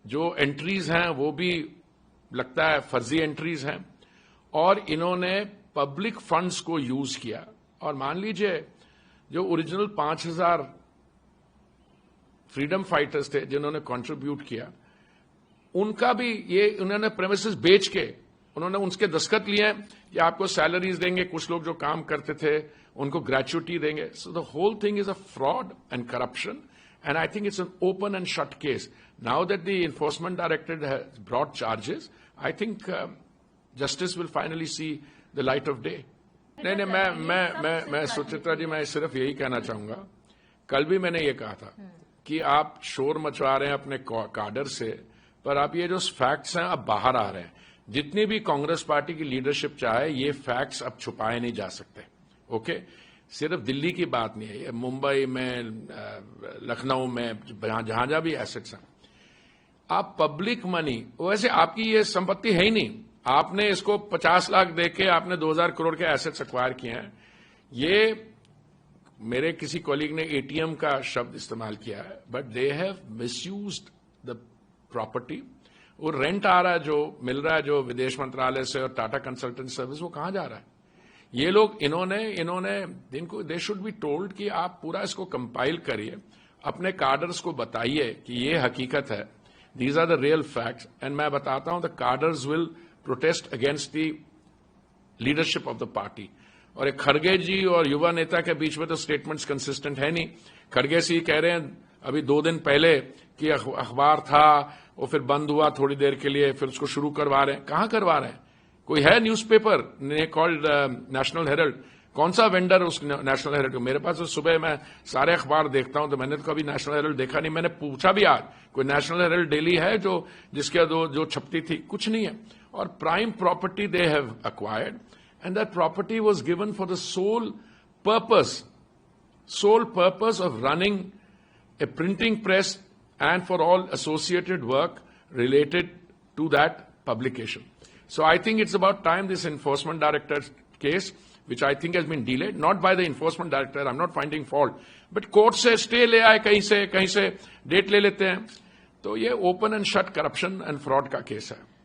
जो एंट्रीज हैं वो भी लगता है फर्जी एंट्रीज हैं, और इन्होंने पब्लिक फंड्स को यूज किया। और मान लीजिए जो ओरिजिनल 5,000 फ्रीडम फाइटर्स थे जिन्होंने कंट्रीब्यूट किया, उनका भी ये उन्होंने प्रेमिसेस बेच के उन्होंने उनके दस्तखत लिए कि आपको सैलरीज देंगे, कुछ लोग जो काम करते थे उनको ग्रेचुइटी देंगे। So the whole thing is a fraud and corruption, and I think it's an open and shut case. Now that the Enforcement Directorate has brought charges, I think justice will finally see the light of day. नहीं, मैं सुचित्रा जी, मैं सिर्फ यही कहना चाहूंगा, कल भी मैंने ये कहा था कि आप शोर मचवा रहे हैं अपने काडर से, पर आप ये जो फैक्ट्स हैं अब बाहर आ रहे हैं। जितनी भी कांग्रेस पार्टी की लीडरशिप चाहे, ये फैक्ट्स अब छुपाए नहीं जा सकते। ओके, सिर्फ दिल्ली की बात नहीं है, ये मुंबई में, लखनऊ में, जहां जहां भी एसेट्स हैं, आप पब्लिक मनी, वैसे आपकी ये संपत्ति है ही नहीं, आपने इसको 50 लाख देके आपने 2,000 करोड़ के एसेट्स एक्वायर किए हैं। ये मेरे किसी कॉलीग ने एटीएम का शब्द इस्तेमाल किया है, but they have misused the property. वो रेंट आ रहा है, जो मिल रहा है जो विदेश मंत्रालय से और टाटा कंसल्टेंट सर्विस, वो कहां जा रहा है? ये लोग इन्होंने इनको दे शुड बी टोल्ड कि आप पूरा इसको कंपाइल करिए, अपने कार्डर्स को बताइए कि ये हकीकत है, these are the real facts, and मैं बताता हूं the cadres will protest against the leadership of the party. और एक खड़गे जी और युवा नेता के बीच में तो स्टेटमेंट्स कंसिस्टेंट है नहीं। खड़गे जी कह रहे हैं अभी 2 दिन पहले कि अखबार था, वो फिर बंद हुआ थोड़ी देर के लिए, फिर उसको शुरू करवा रहे हैं। कहां करवा रहे हैं? कोई है न्यूज़पेपर कॉल्ड नेशनल हेरल्ड? कौन सा वेंडर उस नेशनल हेरल्ड? मेरे पास तो सुबह मैं सारे अखबार देखता हूं, तो मैंने तो कभी नेशनल हेरल्ड देखा नहीं। मैंने पूछा भी आज, कोई नेशनल हेरल्ड डेली है जो जिसके जो छपती थी? कुछ नहीं है। और prime property they have acquired, and that property was given for the sole purpose of running a printing press and for all associated work related to that publication. So I think it's about time this enforcement director's case, which I think has been delayed, not by the enforcement director, I'm not finding fault, but court से stay ले आए, कहीं से date ले लेते हैं, तो ये open and shut corruption and fraud का केस है।